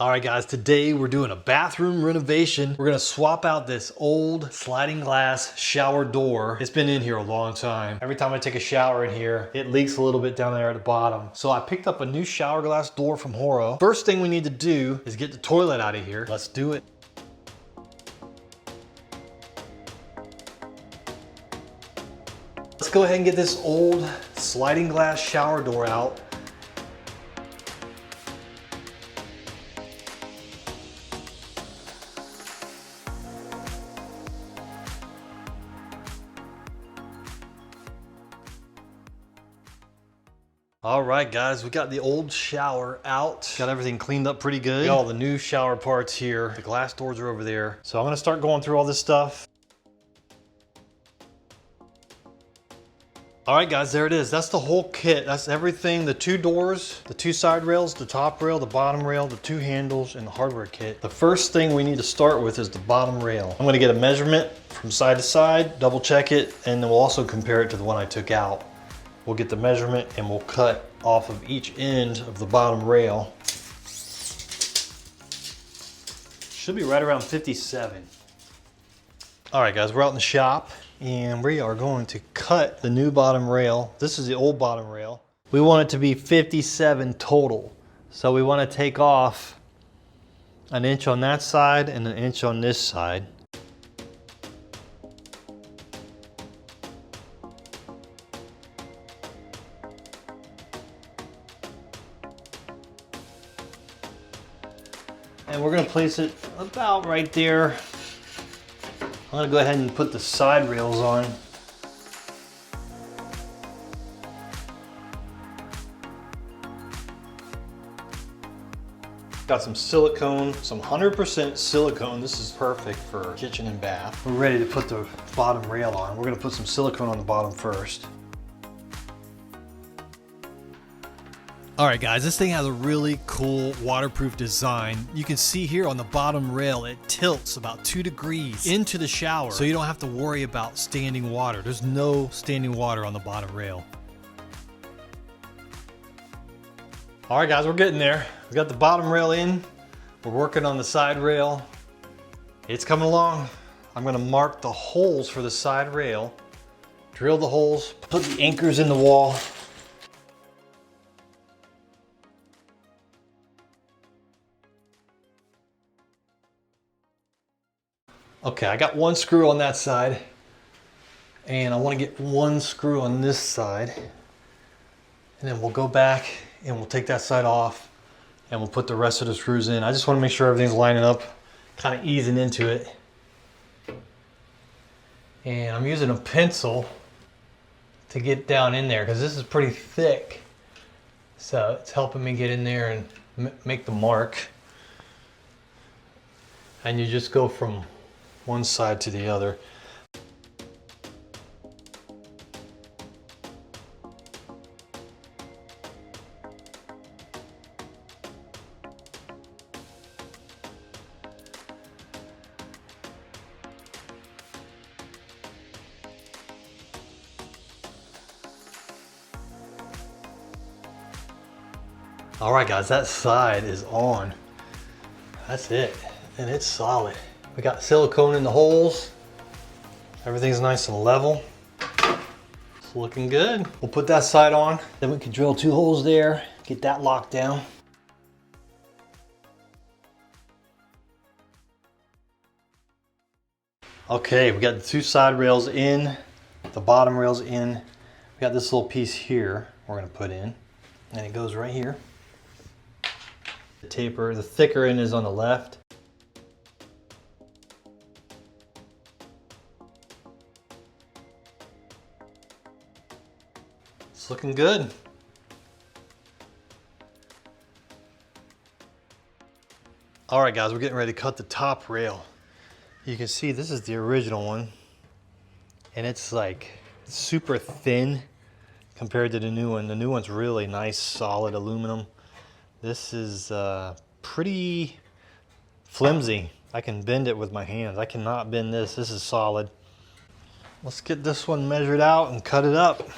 All right guys, today we're doing a bathroom renovation. We're gonna swap out this old sliding glass shower door. It's been in here a long time. Every time I take a shower in here, it leaks a little bit down there at the bottom. So I picked up a new shower glass door from HOROW. First thing we need to do is get the toilet out of here. Let's do it. Let's go ahead and get this old sliding glass shower door out. All right guys, we got the old shower out. Got everything cleaned up pretty good. Got all the new shower parts here. The glass doors are over there. So I'm gonna start going through all this stuff. All right guys, there it is. That's the whole kit. That's everything. The two doors, the two side rails, the top rail, the bottom rail, the two handles, and the hardware kit. The first thing we need to start with is the bottom rail. I'm gonna get a measurement from side to side, double check it, and then we'll also compare it to the one I took out. We'll get the measurement and we'll cut off of each end of the bottom rail. Should be right around 57. All right guys, we're out in the shop and we are going to cut the new bottom rail. This is the old bottom rail. We want it to be 57 total. So we want to take off an inch on that side and an inch on this side. And we're gonna place it about right there. I'm gonna go ahead and put the side rails on. Got some silicone, some 100% silicone. This is perfect for kitchen and bath. We're ready to put the bottom rail on. We're gonna put some silicone on the bottom first. All right guys, this thing has a really cool waterproof design. You can see here on the bottom rail, it tilts about 2 degrees into the shower, so you don't have to worry about standing water. There's no standing water on the bottom rail. All right guys, we're getting there. We got the bottom rail in. We're working on the side rail. It's coming along. I'm gonna mark the holes for the side rail, drill the holes, put the anchors in the wall. Okay, I got one screw on that side and I want to get one screw on this side, and then we'll go back and we'll take that side off and we'll put the rest of the screws in. I just want to make sure everything's lining up, kind of easing into it. And I'm using a pencil to get down in there because this is pretty thick. So it's helping me get in there and make the mark. And you just go from one side to the other. All right guys, that side is on. That's it, and it's solid. We got silicone in the holes. Everything's nice and level. It's looking good. We'll put that side on. Then we can drill 2 holes there, get that locked down. Okay, we got the 2 side rails in, the bottom rails in. We got this little piece here we're gonna put in, and it goes right here. The taper, the thicker end is on the left. It's looking good. All right guys, we're getting ready to cut the top rail. You can see this is the original one, and it's like super thin compared to the new one. The new one's really nice, solid aluminum. This is pretty flimsy. I can bend it with my hands. I cannot bend this. This is solid. Let's get this one measured out and cut it up.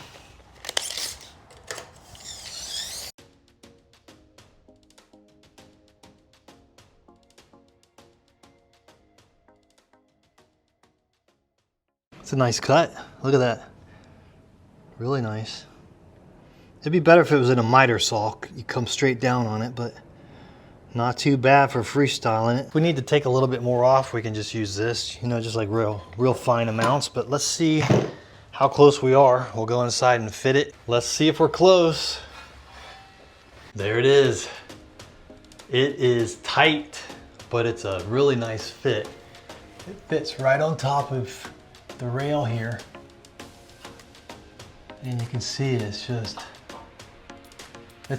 It's a nice cut. Look at that. Really nice. It'd be better if it was in a miter saw. You come straight down on it, but not too bad for freestyling it. If we need to take a little bit more off, we can just use this, you know, just like real fine amounts. But let's see how close we are. We'll go inside and fit it. Let's see if we're close. There it is. It is tight, but it's a really nice fit. It fits right on top of the rail here. And you can see it's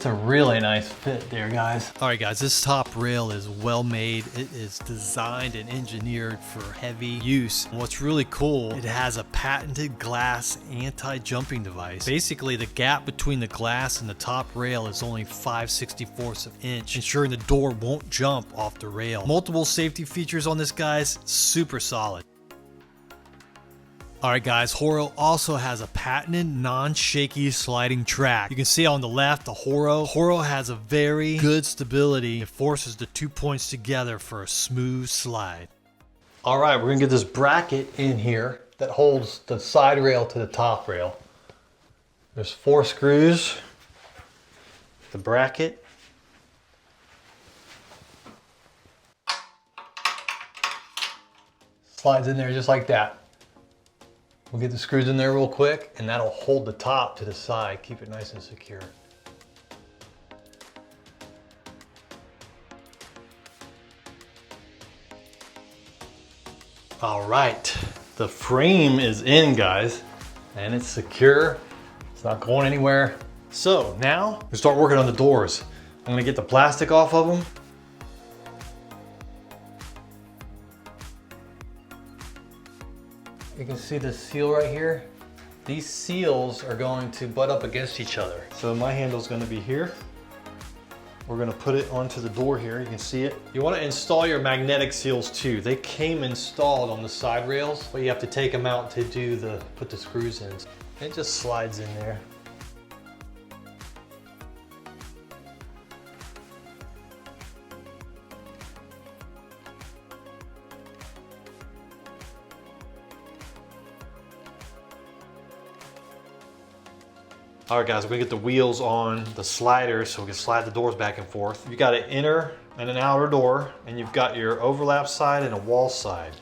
a really nice fit there, guys. All right, guys, this top rail is well made. It is designed and engineered for heavy use. And what's really cool, it has a patented glass anti-jumping device. Basically, the gap between the glass and the top rail is only 5/64 of an inch, ensuring the door won't jump off the rail. Multiple safety features on this, guys. Super solid. All right, guys, HOROW also has a patented non-shaky sliding track. You can see on the left, the HOROW. HOROW has a very good stability. It forces the 2 points together for a smooth slide. All right, we're gonna get this bracket in here that holds the side rail to the top rail. There's 4 screws, the bracket. Slides in there just like that. We'll get the screws in there real quick, and that'll hold the top to the side, keep it nice and secure. All right, the frame is in, guys, and it's secure. It's not going anywhere. So now we start working on the doors. I'm gonna get the plastic off of them. You can see the seal right here. These seals are going to butt up against each other. So my handle's gonna be here. We're gonna put it onto the door here, you can see it. You wanna install your magnetic seals too. They came installed on the side rails, but you have to take them out to put the screws in. It just slides in there. All right, guys, we're gonna get the wheels on the sliders so we can slide the doors back and forth. You've got an inner and an outer door, and you've got your overlap side and a wall side.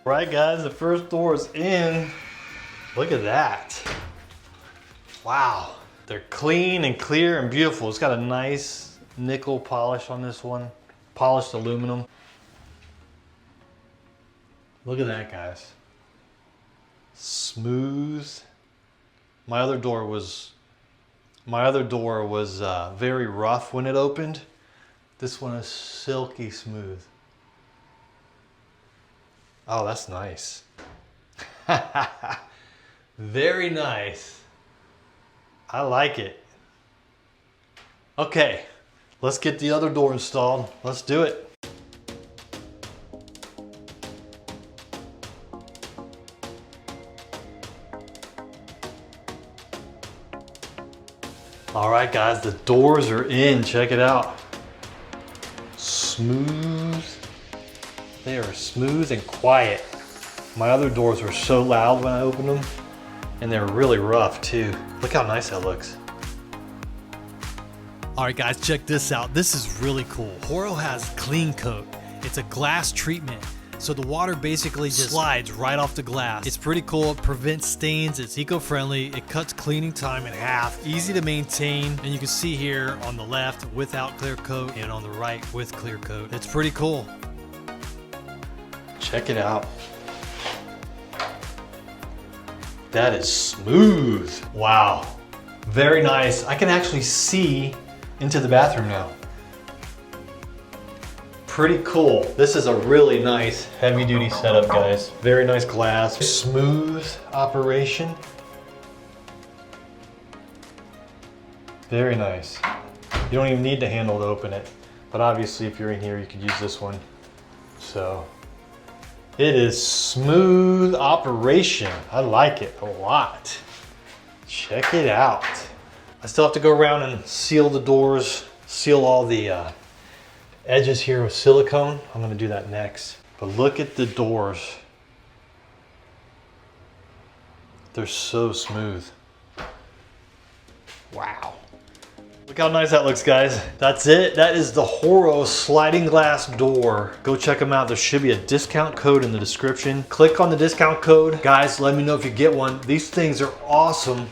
All right, guys, the first door is in. Look at that. Wow. They're clean and clear and beautiful. It's got a nice nickel polish on this one. Polished aluminum. Look at that, guys. Smooth. My other door was very rough when it opened. This one is silky smooth. Oh, that's nice. Very nice. I like it. Okay. Let's get the other door installed. Let's do it. All right, guys, the doors are in. Check it out. Smooth. They are smooth and quiet. My other doors were so loud when I opened them, and they're really rough too. Look how nice that looks. All right, guys, check this out. This is really cool. HOROW has Clean Coat. It's a glass treatment, so the water basically just slides right off the glass. It's pretty cool. It prevents stains. It's eco-friendly. It cuts cleaning time in half. Easy to maintain, and you can see here on the left without clear coat and on the right with clear coat. It's pretty cool. Check it out. That is smooth. Wow. Very nice. I can actually see into the bathroom now. Pretty cool. This is a really nice heavy duty setup, guys. Very nice glass, smooth operation. Very nice. You don't even need the handle to open it, but obviously if you're in here, you could use this one. So it is smooth operation. I like it a lot. Check it out. I still have to go around and seal the doors, seal all the edges here with silicone. I'm gonna do that next. But look at the doors. They're so smooth. Wow. Look how nice that looks, guys. That's it. That is the HOROW sliding glass door. Go check them out. There should be a discount code in the description. Click on the discount code. Guys, let me know if you get one. These things are awesome.